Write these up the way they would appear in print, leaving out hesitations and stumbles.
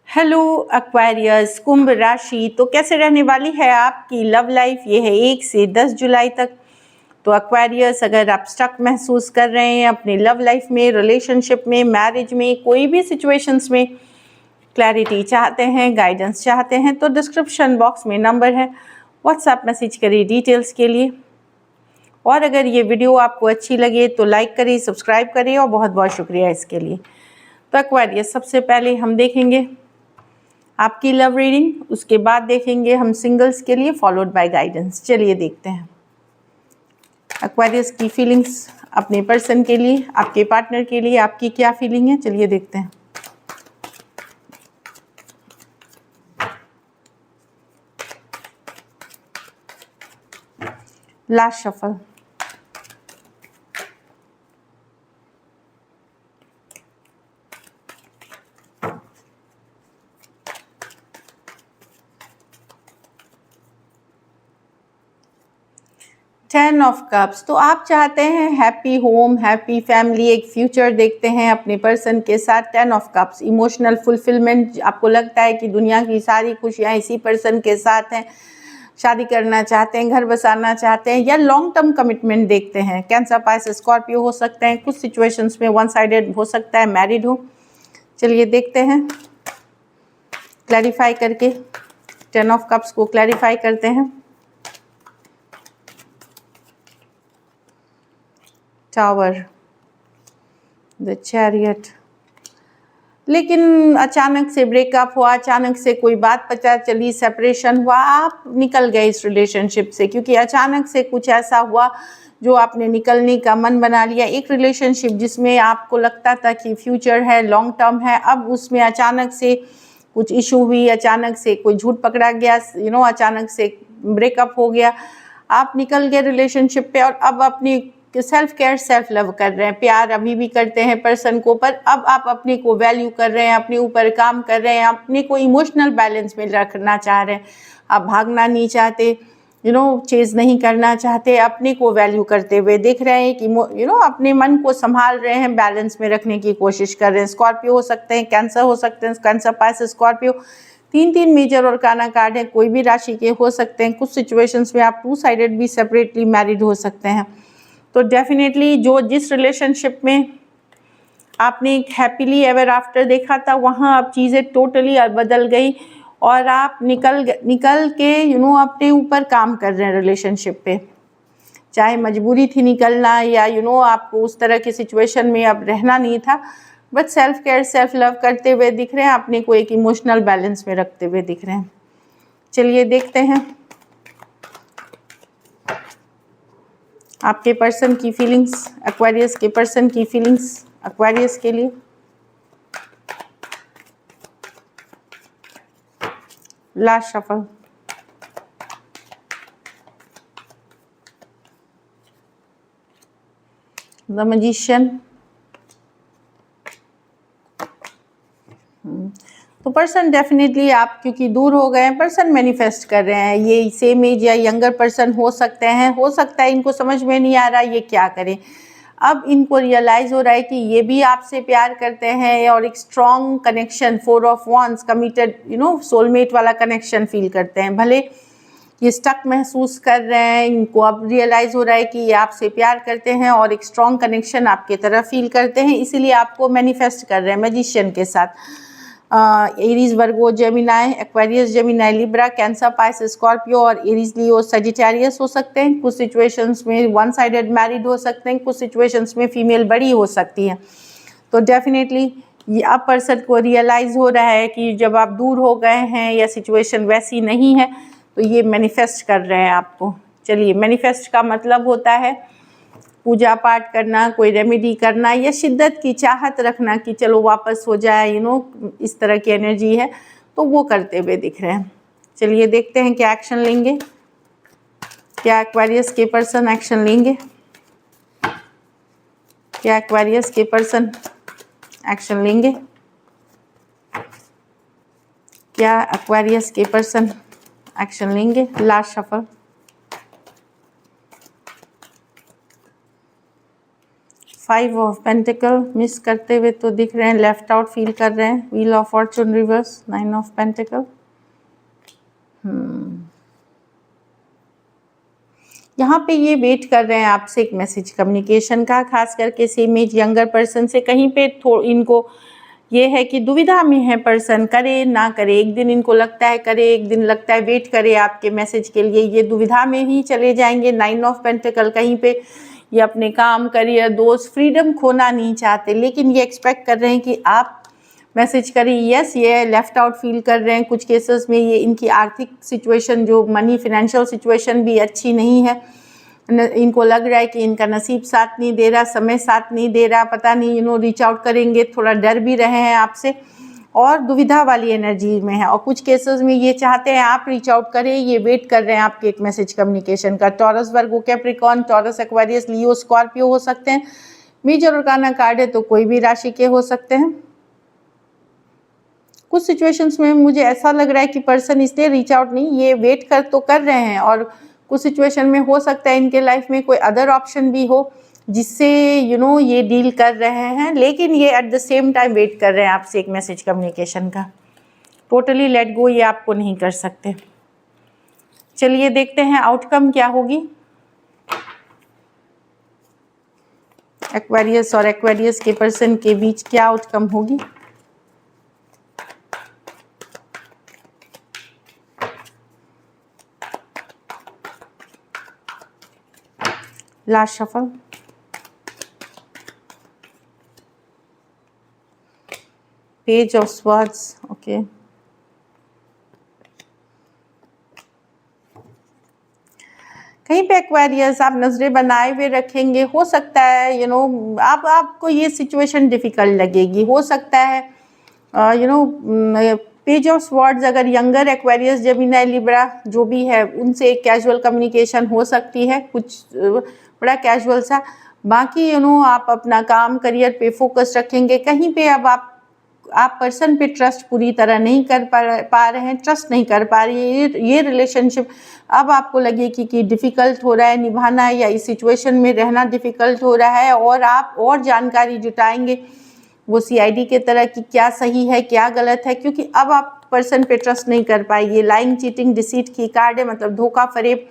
Hello Aquarius कुंभ राशि, तो कैसे रहने वाली है आपकी लव लाइफ। ये है 1 से 10 जुलाई तक। तो एक्वेरियस, अगर आप स्टक महसूस कर रहे हैं अपने लव लाइफ में, रिलेशनशिप में, मैरिज में, कोई भी सिचुएशंस में क्लैरिटी चाहते हैं, गाइडेंस चाहते हैं, तो डिस्क्रिप्शन बॉक्स में नंबर है, व्हाट्सएप मैसेज करिए डिटेल्स के लिए। और अगर ये वीडियो आपको अच्छी लगे तो लाइक करिए, सब्सक्राइब करिए और बहुत बहुत शुक्रिया इसके लिए। तो एक्वेरियस, सबसे पहले हम देखेंगे आपकी लव रीडिंग, उसके बाद देखेंगे हम सिंगल्स के लिए, फॉलोड बाय गाइडेंस। चलिए देखते हैं एक्वेरियस की फीलिंग्स अपने पर्सन के लिए, आपके पार्टनर के लिए आपकी क्या फीलिंग है। चलिए देखते हैं। Last shuffle. Ten of cups. तो आप चाहते हैं हैप्पी होम, हैप्पी फैमिली, एक फ्यूचर देखते हैं अपने पर्सन के साथ। Ten of cups, emotional fulfilment. आपको लगता है कि दुनिया की सारी खुशियाँ इसी पर्सन के साथ हैं। शादी करना चाहते हैं, घर बसाना चाहते हैं, या लॉन्ग टर्म कमिटमेंट देखते हैं। कैंसर, पाइसेस, स्कॉर्पियो हो सकते हैं। कुछ सिचुएशंस में वन साइडेड हो सकता है, मैरिड हो। चलिए देखते हैं, क्लैरिफाई करके टेन ऑफ कप्स को क्लैरिफाई करते हैं। Tower, the chariot. लेकिन अचानक से ब्रेकअप हुआ, अचानक से कोई बात पता चली, सेपरेशन हुआ, आप निकल गए इस रिलेशनशिप से, क्योंकि अचानक से कुछ ऐसा हुआ जो आपने निकलने का मन बना लिया। एक रिलेशनशिप जिसमें आपको लगता था कि फ्यूचर है, लॉन्ग टर्म है, अब उसमें अचानक से कुछ इशू हुई, अचानक से कोई झूठ पकड़ा गया, अचानक से ब्रेकअप हो गया। आप निकल गए रिलेशनशिप पे और अब अपनी सेल्फ केयर, सेल्फ लव कर रहे हैं। प्यार अभी भी करते हैं पर्सन को, पर अब आप अपने को वैल्यू कर रहे हैं, अपने ऊपर काम कर रहे हैं, अपने को इमोशनल बैलेंस में रखना चाह रहे हैं। आप भागना नहीं चाहते, चेज नहीं करना चाहते, अपने को वैल्यू करते हुए दिख रहे हैं कि अपने मन को संभाल रहे हैं, बैलेंस में रखने की कोशिश कर रहे हैं। स्कॉर्पियो हो सकते हैं, कैंसर हो सकते हैं, कैंसर, पाइसेस, स्कॉर्पियो। तीन मेजर और काना कार्ड है, कोई भी राशि के हो सकते हैं। कुछ सिचुएशंस में आप 2 साइडेड भी सेपरेटली मैरिड हो सकते हैं। तो डेफिनेटली जिस रिलेशनशिप में आपने एक हैप्पीली एवर आफ्टर देखा था, वहाँ अब चीज़ें टोटली बदल गई और आप निकल के अपने ऊपर काम कर रहे हैं रिलेशनशिप पे। चाहे मजबूरी थी निकलना, या आपको उस तरह की सिचुएशन में अब रहना नहीं था, but self care, self love करते हुए दिख रहे हैं, अपने को एक इमोशनल बैलेंस में रखते हुए दिख रहे हैं। चलिए देखते हैं आपके पर्सन की फीलिंग्स, एक्वेरियस के पर्सन की फीलिंग्स एक्वेरियस के लिए। Last shuffle. The magician. तो पर्सन डेफिनेटली, आप क्योंकि दूर हो गए हैं, पर्सन मैनिफेस्ट कर रहे हैं। ये सेम एज या यंगर पर्सन हो सकते हैं, हो सकता है इनको समझ में नहीं आ रहा ये क्या करें। अब इनको रियलाइज़ हो रहा है कि ये भी आपसे प्यार करते हैं और एक strong connection, 4 of wands, committed, soulmate वाला कनेक्शन फील करते हैं। भले ये स्टक महसूस कर रहे हैं, इनको अब रियलाइज़ हो रहा है कि ये आपसे प्यार करते हैं और एक स्ट्रॉन्ग कनेक्शन आपके तरफ फील करते हैं, इसीलिए आपको मैनिफेस्ट कर रहे हैं मैजिशियन के साथ। Aries, Virgo, Gemini, Aquarius, Gemini, Libra, Cancer, Pisces, Scorpio और एरीज, लियो, सजिटेरियस हो सकते हैं। कुछ सिचुएशंस में वन साइडेड मैरिड हो सकते हैं, कुछ सिचुएशंस में फीमेल बड़ी हो सकती हैं। तो डेफिनेटली ये अब पर्सन को रियलाइज़ हो रहा है कि जब आप दूर हो गए हैं या सिचुएशन वैसी नहीं है, तो ये मैनिफेस्ट कर रहे हैं आपको। चलिए, मैनिफेस्ट का मतलब होता है पूजा पाठ करना, कोई रेमेडी करना, या शिद्दत की चाहत रखना कि चलो वापस हो जाए, इस तरह की एनर्जी है, तो वो करते हुए दिख रहे हैं। चलिए देखते हैं क्या एक्शन लेंगे, क्या एक्वेरियस के पर्सन एक्शन लेंगे, क्या एक्वेरियस के पर्सन एक्शन लेंगे, क्या एक्वेरियस के पर्सन एक्शन लेंगे। Last shuffle. 5 of pentacle miss करते हुए तो दिख रहे हैं, लेफ्ट आउट फील कर रहे हैं। Wheel of Fortune reverse, 9 of pentacle. यहाँ पे ये वेट कर रहे हैं आपसे एक मैसेज कम्युनिकेशन का, खास करके सेम एज यंगर पर्सन से। कहीं पे इनको ये है कि दुविधा में है पर्सन, करे ना करे। एक दिन इनको लगता है करे, एक दिन लगता है वेट करे आपके मैसेज के लिए। ये दुविधा में ही चले जाएंगे। 9 ऑफ पेंटिकल, कहीं पे ये अपने काम, करियर, दोस्त, फ्रीडम खोना नहीं चाहते, लेकिन ये एक्सपेक्ट कर रहे हैं कि आप मैसेज करें। यस, ये लेफ्ट आउट फील कर रहे हैं। कुछ केसेस में ये इनकी आर्थिक सिचुएशन, जो मनी फाइनेंशियल सिचुएशन भी अच्छी नहीं है। इनको लग रहा है कि इनका नसीब साथ नहीं दे रहा, समय साथ नहीं दे रहा, पता नहीं रीच आउट करेंगे, थोड़ा डर भी रहे हैं आपसे और दुविधा वाली एनर्जी में है। और कुछ केसेस में ये चाहते हैं आप रीच आउट करें, ये वेट कर रहे हैं आपके एक मैसेज कम्युनिकेशन का। Taurus, Virgo, Capricorn, taurus, Aquarius, Leo, Scorpio हो सकते हैं। मेजर आर्काना कार्ड है तो कोई भी राशि के हो सकते हैं। कुछ सिचुएशंस में मुझे ऐसा लग रहा है कि पर्सन इसलिए रीच आउट नहीं, ये वेट कर रहे हैं। और कुछ सिचुएशन में हो सकता है इनके लाइफ में कोई अदर ऑप्शन भी हो जिससे ये डील कर रहे हैं, लेकिन ये at the same time wait कर रहे हैं आपसे एक मैसेज कम्युनिकेशन का। टोटली लेट गो ये आपको नहीं कर सकते। चलिए देखते हैं आउटकम क्या होगी एक्वेरियस और एक्वेरियस के पर्सन के बीच, क्या आउटकम होगी। Last shuffle, page of swords, okay. कहीं पे एक्वेरियस आप नजरें बनाए हुए रखेंगे। हो सकता है आपको ये सिचुएशन डिफिकल्ट लगेगी। हो सकता है पेज ऑफ स्वॉर्ड्स, अगर यंगर एक्वेरियस, जेमिनी, लिब्रा जो भी है, उनसे एक कैजुअल कम्युनिकेशन हो सकती है, कुछ बड़ा कैजुअल सा। बाकी आप अपना काम, करियर पे फोकस रखेंगे। कहीं पे अब आप पर्सन पे ट्रस्ट पूरी तरह नहीं कर पा रहे हैं, ट्रस्ट नहीं कर पा रही है। ये रिलेशनशिप अब आपको लगे कि डिफ़िकल्ट हो रहा है निभाना, या इस सिचुएशन में रहना डिफ़िकल्ट हो रहा है, और आप और जानकारी जुटाएंगे वो CID के तरह कि क्या सही है क्या गलत है, क्योंकि अब आप पर्सन पे ट्रस्ट नहीं कर पाएंगे। लाइंग, चीटिंग, डिसीट की कार्ड है, मतलब धोखा, फरेब,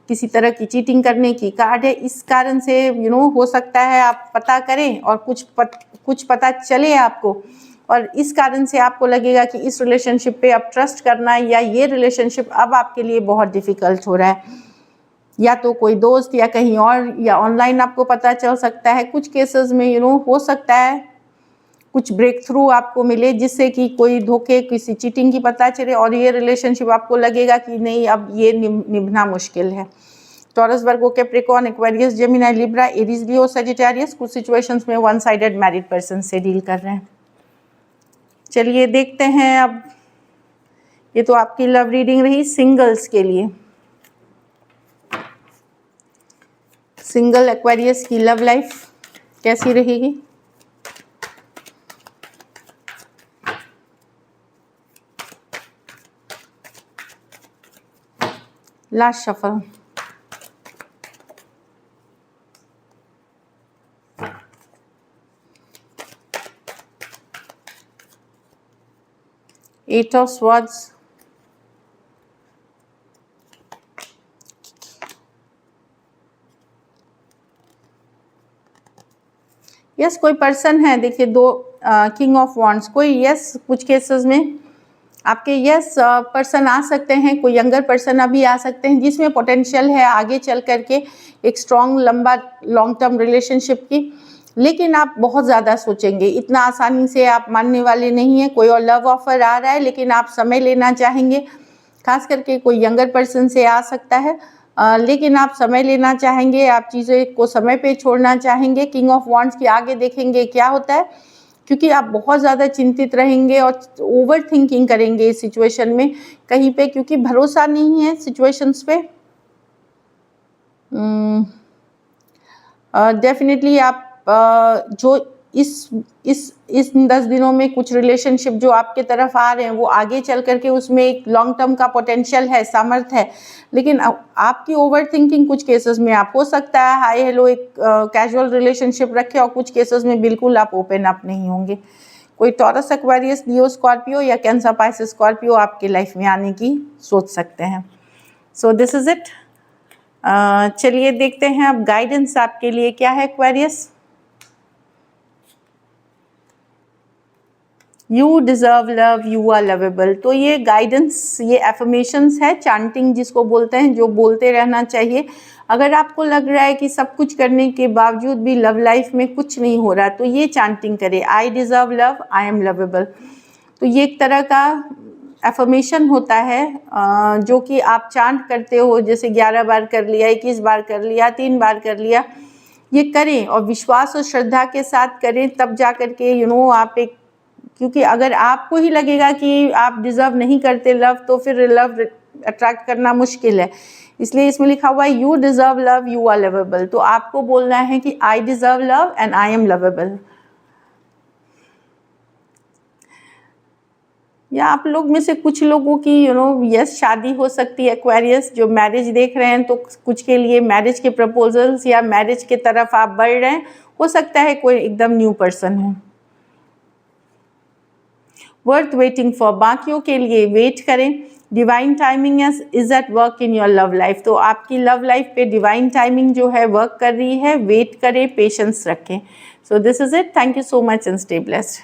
किसी तरह की चीटिंग करने की कार्ड है। इस कारण से हो सकता है आप पता करें और कुछ पता चले आपको, और इस कारण से आपको लगेगा कि इस रिलेशनशिप पे अब ट्रस्ट करना, या ये रिलेशनशिप अब आपके लिए बहुत डिफ़िकल्ट हो रहा है। या तो कोई दोस्त या कहीं और, या ऑनलाइन आपको पता चल सकता है। कुछ केसेस में हो सकता है कुछ ब्रेक थ्रू आपको मिले, जिससे कि कोई धोखे, किसी चीटिंग की पता चले, और ये रिलेशनशिप आपको लगेगा कि नहीं, अब ये निभना मुश्किल है। Taurus, Virgo, Capricorn, Aquarius, Gemini, Libra, Aries, Leo, Sagittarius कुछ सिचुएशंस में वन साइडेड मैरिड पर्सन से डील कर रहे हैं। चलिए देखते हैं अब। ये तो आपकी लव रीडिंग रही सिंगल्स के लिए। सिंगल एक्वेरियस की लव लाइफ कैसी रहेगी। Last shuffle, eight of swords, yes कोई पर्सन है, देखिए दो किंग ऑफ वॉन्ड्स, कोई यस कुछ केसेस में आपके यस पर्सन आ सकते हैं। कोई यंगर पर्सन अभी आ सकते हैं जिसमें पोटेंशियल है आगे चल करके एक स्ट्रॉन्ग, लंबा, लॉन्ग टर्म रिलेशनशिप की, लेकिन आप बहुत ज़्यादा सोचेंगे। इतना आसानी से आप मानने वाले नहीं हैं। कोई और लव ऑफर आ रहा है, लेकिन आप समय लेना चाहेंगे। खास करके कोई यंगर पर्सन से आ सकता है, लेकिन आप समय लेना चाहेंगे, आप चीज़ें को समय पे छोड़ना चाहेंगे। किंग ऑफ वॉन्ड्स के आगे देखेंगे क्या होता है, क्योंकि आप बहुत ज़्यादा चिंतित रहेंगे और ओवर थिंकिंग करेंगे इस सिचुएशन में कहीं पे, क्योंकि भरोसा नहीं है सिचुएशंस पे। डेफिनेटली आप जो इस 10 दिनों में कुछ रिलेशनशिप जो आपके तरफ आ रहे हैं वो आगे चल करके उसमें एक लॉन्ग टर्म का पोटेंशियल है, सामर्थ्य है, लेकिन आपकी ओवर थिंकिंग कुछ केसेस में आप हो सकता है हाय हेलो एक कैजुअल रिलेशनशिप रखे और कुछ केसेस में बिल्कुल आप ओपन अप नहीं होंगे। कोई टॉरस, एक्वेरियस, लियो, स्कॉर्पियो या कैंसर, पाइसेस, स्कॉर्पियो आपके लाइफ में आने की सोच सकते हैं। So this is it. चलिए देखते हैं अब गाइडेंस आपके लिए क्या है Aquarius. You deserve love, you are lovable. तो ये गाइडेंस, ये एफर्मेशंस है, चांटिंग जिसको बोलते हैं, जो बोलते रहना चाहिए। अगर आपको लग रहा है कि सब कुछ करने के बावजूद भी लव लाइफ में कुछ नहीं हो रहा, तो ये चांटिंग करें, आई deserve love, I am lovable. तो ये एक तरह का एफर्मेशन होता है जो कि आप चांट करते हो, जैसे 11 बार कर लिया, 21 बार कर लिया, 3 बार कर लिया। ये करें और विश्वास और श्रद्धा के साथ करें, तब जा कर के आप एक, क्योंकि अगर आपको ही लगेगा कि आप डिज़र्व नहीं करते लव, तो फिर लव अट्रैक्ट करना मुश्किल है। इसलिए इसमें लिखा हुआ है you deserve love, you are lovable. तो आपको बोलना है कि I deserve love and I am lovable. या आप लोग में से कुछ लोगों की यस शादी हो सकती है एक्वेरियस, जो मैरिज देख रहे हैं, तो कुछ के लिए मैरिज के प्रपोजल्स या मैरिज के तरफ आप बढ़ रहे हैं, हो सकता है कोई एकदम न्यू पर्सन हो। वर्थ वेटिंग फॉर, बाकियों के लिए वेट करें। Divine timing is at work in your love life. तो आपकी लव लाइफ पे डिवाइन टाइमिंग जो है वर्क कर रही है, वेट करें, पेशेंस रखें। सो this is it, thank you so much and stay blessed.